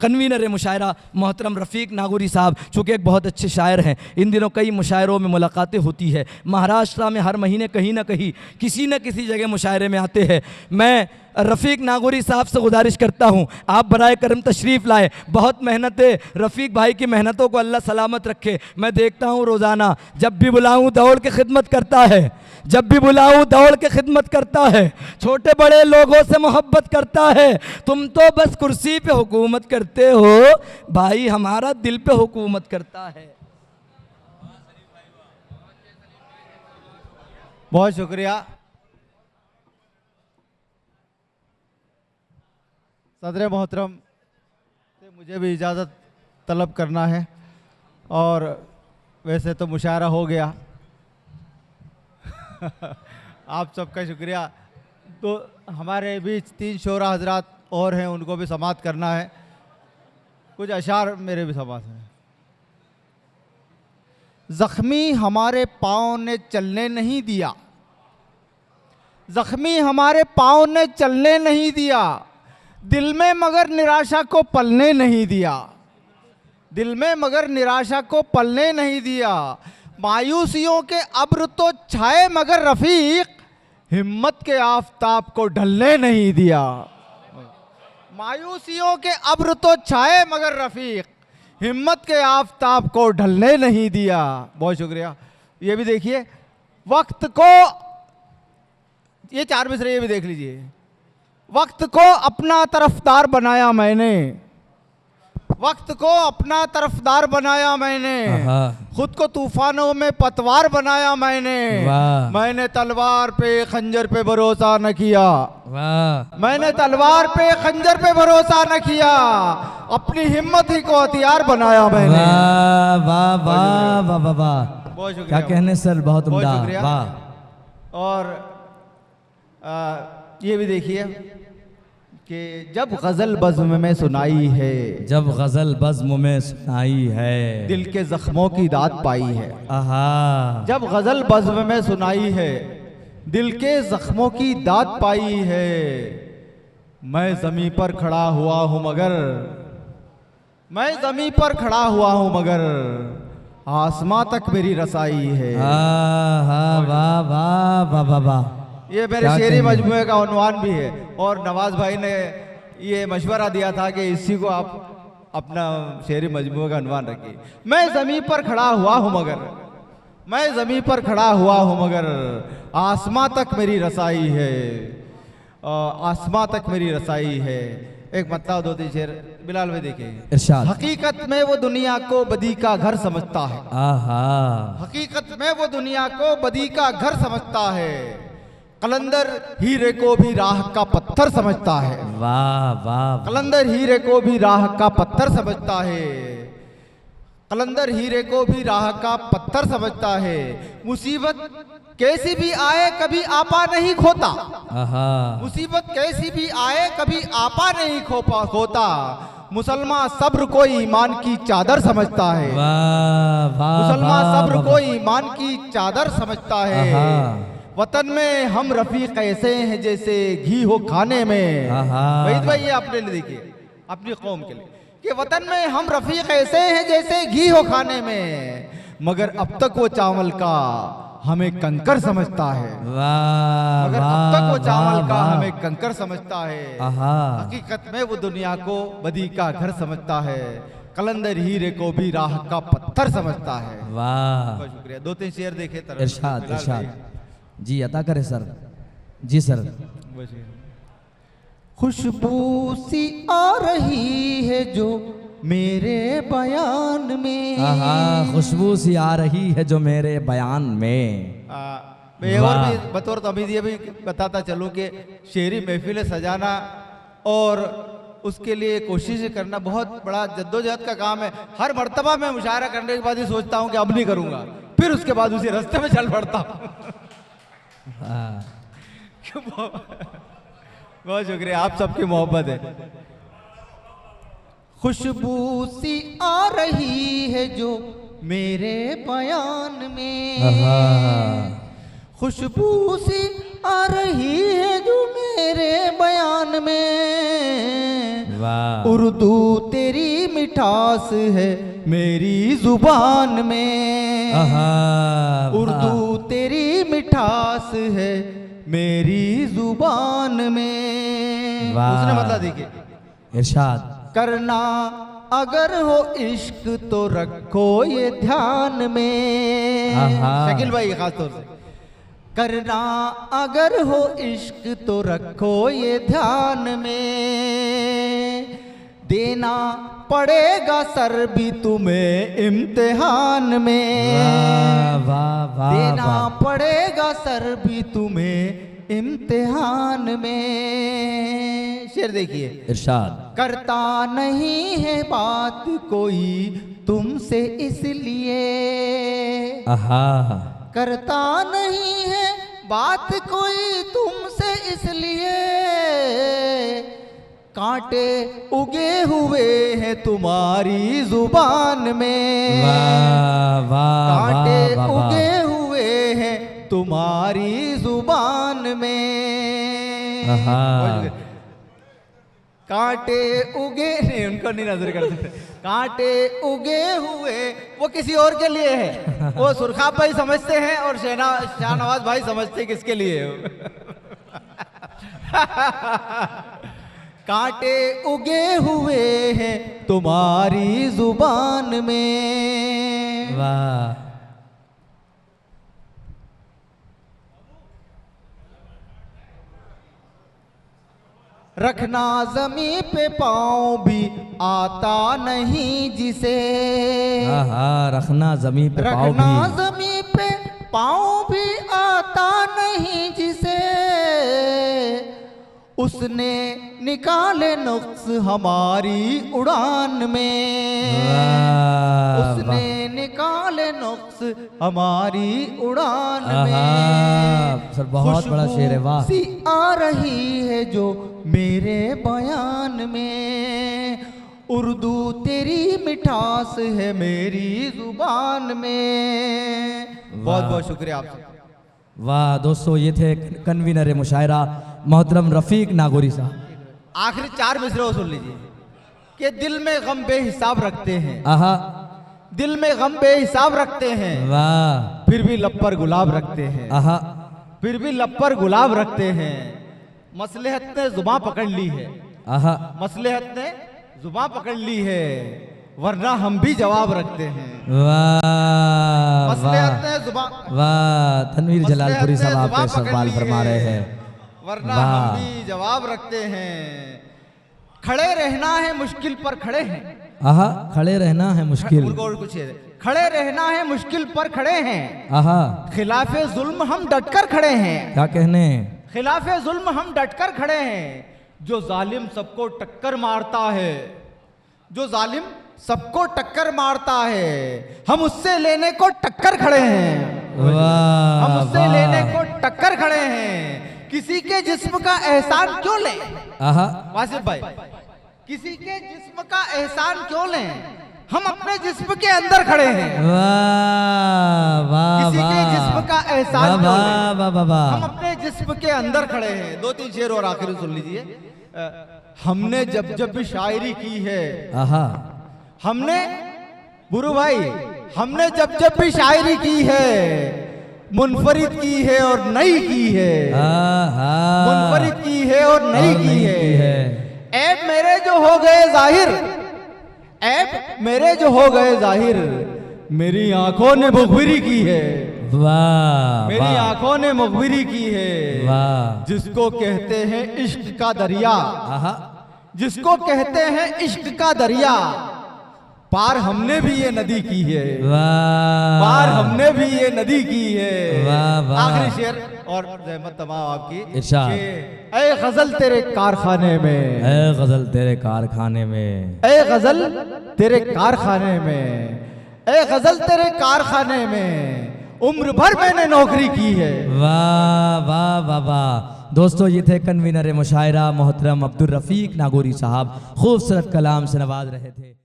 Convener मुशायरा मोहतरम रफ़ीक नागौरी साहब, चूँकि एक बहुत अच्छे शायर हैं, इन दिनों कई मुशायरों में मुलाकातें होती है। महाराष्ट्र में हर महीने कहीं ना कहीं किसी न किसी जगह मुशायरे में आते हैं। मैं रफ़ीक नागौरी साहब से गुजारिश करता हूँ आप बराए करम तशरीफ़ लाए। बहुत मेहनत है, रफ़ीक भाई की मेहनतों को अल्लाह सलामत रखे। मैं देखता हूँ रोज़ाना जब भी बुलाऊँ दौड़ के खिदमत करता है, जब भी बुलाऊँ दौड़ के खिदमत करता है, छोटे बड़े लोगों से मोहब्बत करता है। तुम तो बस कुर्सी पे हुकूमत करते हो, भाई हमारा दिल पे हुकूमत करता है। बहुत शुक्रिया। सदर मोहतरम से मुझे भी इजाज़त तलब करना है, और वैसे तो मुशायरा हो गया आप सबका शुक्रिया। तो हमारे बीच 3 शोरा हजरात और हैं, उनको भी समाअत करना है। कुछ अशार मेरे भी समाअत हैं। ज़ख्मी हमारे पाँव ने चलने नहीं दिया, ज़ख्मी हमारे पाँव ने चलने नहीं दिया, दिल में मगर निराशा को पलने नहीं दिया, दिल में मगर निराशा को पलने नहीं दिया। मायूसियों के अब्र तो छाए मगर रफ़ीक हिम्मत के आफताब को ढलने नहीं दिया। मायूसियों के अब्र तो छाए मगर रफ़ीक हिम्मत के आफताब को ढलने नहीं दिया। बहुत शुक्रिया। ये भी देखिए, वक्त को, ये 4 मिसरे ये भी देख लीजिए। वक्त को अपना तरफदार बनाया मैंने, वक्त को अपना तरफदार बनाया मैंने, खुद को तूफानों में पतवार बनाया मैंने। मैंने तलवार पे खंजर पे भरोसा न किया, मैंने तलवार पे खंजर पे भरोसा न किया, अपनी हिम्मत ही को हथियार बनाया मैंने। वाह वाह वाह वाह वाह, बहुत शुक्रिया, क्या कहने सर, बहुत उम्दा, वाह। और ये भी देखिए कि जब गज़ल बज़्म में सुनाई है, जब गज़ल बज़्म में सुनाई है, दिल के ज़ख्मों की दाद पाई है। आहा, जब गज़ल बज़्म में सुनाई है, दिल के ज़ख्मों की दाद पाई है। मैं ज़मीं पर खड़ा हुआ हूँ मगर, मैं ज़मीं पर खड़ा हुआ हूँ मगर आसमां तक मेरी रसाई है। वाह वाह वाह वाह वाह। ये मेरे शेरी मजमूए का उन्वान भी है, और नवाज भाई ने ये मशवरा दिया था कि इसी को आप अपना शेरी मजमूए का उन्वान रखिए। मैं ज़मीं पर खड़ा हुआ हूँ मगर, मैं ज़मीं पर खड़ा हुआ हूँ मगर आसमां तक मेरी रसाई है, आसमां तक मेरी रसाई है। एक मतलब 2-3 शेर बिलाल में देखिए। इरशाद। हकीकत में वो दुनिया को बदी का घर समझता है, आहा, हकीकत में वो दुनिया को बदी का घर समझता है। कलंदर हीरे को भी राह का पत्थर समझता है, वाह वाह। कलंदर हीरे को भी राह का पत्थर समझता है, कलंदर हीरे को भी राह का पत्थर समझता है। मुसीबत कैसी भी आए कभी आपा नहीं खोता, मुसीबत कैसी भी आए कभी आपा नहीं खोता। मुसलमान सब्र को ईमान की चादर समझता है, मुसलमान सब्र को ईमान की चादर समझता है। वतन में हम रफीक ऐसे हैं जैसे घी हो खाने में। वहीद भाई ये अपने लिए देखिए, अपनी कौम के लिए, कि वतन में हम रफीक ऐसे हैं जैसे घी हो खाने में, मगर अब तक वो चावल का हमें कंकर समझता है, मगर अब तक वो चावल का हमें कंकर समझता है। हकीकत में वो दुनिया को बदी का घर समझता है, कलंदर हीरे को भी राह का पत्थर समझता है। वाह, बहुत शुक्रिया। 2-3 शेर देखे तरफ। इरशाद इरशाद जी, अता करे सर। जी सर। खुशबू सी आ रही है जो मेरे बयान में, खुशबू सी आ रही है जो मेरे बयान में। मैं और भी बतौर तमीज़ ये भी बताता चलूँ कि शेरी महफिल सजाना और उसके लिए कोशिश करना बहुत बड़ा जद्दोजहद का काम है। हर मर्तबा मैं मुशायरा करने के बाद ही सोचता हूँ कि अब नहीं करूँगा, फिर उसके बाद उसी रास्ते में चल पड़ता हूँ। बहुत शुक्रिया, आप सबकी मोहब्बत है। खुशबू सी आ रही है जो मेरे बयान में, खुशबू सी आ रही है जो मेरे बयान में, वाह उर्दू तेरी मिठास है मेरी जुबान में, आहा उर्दू तेरी मिठास है मेरी जुबान में। वाह। उसने मतलब देखिए, इरशाद करना अगर हो इश्क तो रखो ये ध्यान में। आहा। शकील भाई खास तौर से, करना अगर हो इश्क तो रखो ये ध्यान में, देना पड़ेगा सर भी तुम्हें इम्तिहान में, वाह वाह वाह देना वाह। पड़ेगा सर भी तुम्हें इम्तिहान में। शेर देखिए, इरशाद करता नहीं है बात कोई तुमसे इसलिए, आहा करता नहीं है बात कोई तुमसे इसलिए, कांटे उगे हुए हैं तुम्हारी जुबान में, वाह वाह कांटे वाह वाह वाह। उगे हुए हैं तुम्हारी जुबान में। आहा। कांटे उगे नहीं, उनको नहीं नजर कर सकते। कांटे उगे हुए वो किसी और के लिए है, वो सुरखा भाई समझते हैं और शाहनवाज भाई समझते हैं किसके लिए है। कांटे उगे हुए हैं तुम्हारी जुबान में। वाह रखना जमी पे पाँव भी आता नहीं जिसे, आहा रखना जमीन पे पाँव रखना भी, जमी पे पाँव भी आता नहीं जिसे, उसने निकाले नुक्स हमारी उड़ान में, वाह उसने निकाले नुक्स हमारी उड़ान आहा में। सर बहुत बड़ा शेर है, वाह सी आ रही है जो मेरे बयान में, उर्दू तेरी मिठास है मेरी जुबान में। बहुत बहुत शुक्रिया आपसे। वाह। दोस्तों ये थे कन्वीनर मुशायरा मोहतरम रफीक नागौरी साहब। आखिरी 4 मिसरे सुन लीजिए कि दिल में गम बेहिसाब रखते हैं, आहा दिल में गम बेहिसाब रखते हैं, वाह फिर भी लब पर गुलाब रखते हैं, आहा फिर भी लब पर गुलाब रखते हैं। मसलहत ने जुबां पकड़ ली है, आहा मसलहत ने जुबां पकड़ ली है, वरना हम भी जवाब रखते हैं। वाह मसलहत वाह ने जुबां, वाह तनवीर जलालपुरी मसलहत ने साहब आप पे जुबां पकड़ सवाल ली फरमा रहे है, हैं, वरना वाह। हम भी जवाब रखते हैं। खड़े रहना है मुश्किल पर खड़े हैं, आहा खड़े रहना है मुश्किल, उनको और कुछ है। खड़े रहना है मुश्किल पर खड़े हैं, आहा खिलाफे जुल्म हम डटकर खड़े हैं, क्या कहने, खिलाफे जुल्म हम डटकर खड़े हैं। जो जालिम सबको टक्कर मारता है, जो जालिम सबको टक्कर मारता है, हम उससे लेने को टक्कर खड़े हैं, वाह हम उससे वाह। लेने को टक्कर खड़े हैं। किसी के जिस्म का एहसान क्यों लें, आहा वासिफ भाई, किसी के जिस्म का एहसान क्यों लें, हम अपने जिस्म के अंदर खड़े हैं। वाह वाह किसी के वाह। जिस्म का एहसान वाह क्यों वाह लें, वाह वाह वाह। हम अपने जिस्म के अंदर खड़े हैं। 2-3 शेर और आखिर सुन लीजिए। हमने जब जब भी शायरी की है, आहा हमने बुरू भाई, हमने जब जब भी शायरी की है, मुनफरिद की है और नई की है, आहा मुनफरिद की है और नई और की नई है। की है। ऐब मेरे जो हो गए जाहिर, ऐब मेरे जो हो गए जाहिर, मेरी आंखों ने मुखबिरी की है, वाह मेरी वाह आंखों ने मुखबिरी की है। वाह। जिसको कहते हैं इश्क का दरिया, आहा जिसको कहते हैं इश्क का दरिया, पार हमने भी ये नदी की है, वाह पार हमने भी ये नदी की है। वाह, वाह। आखिरी शेर और रहमत तमाम आपकी। इरशाद। कि ऐ गजल तेरे कारखाने में, ऐ गजल तेरे कारखाने में, ऐ गजल तेरे कारखाने में, ऐ गजल तेरे कारखाने में, उम्र भर मैंने नौकरी की है। वाह वाह वाह वाह। दोस्तों ये थे कन्वीनर मुशायरा मोहतरम अब्दुल रफीक नागौरी साहब, खूबसूरत कलाम से नवाज रहे थे।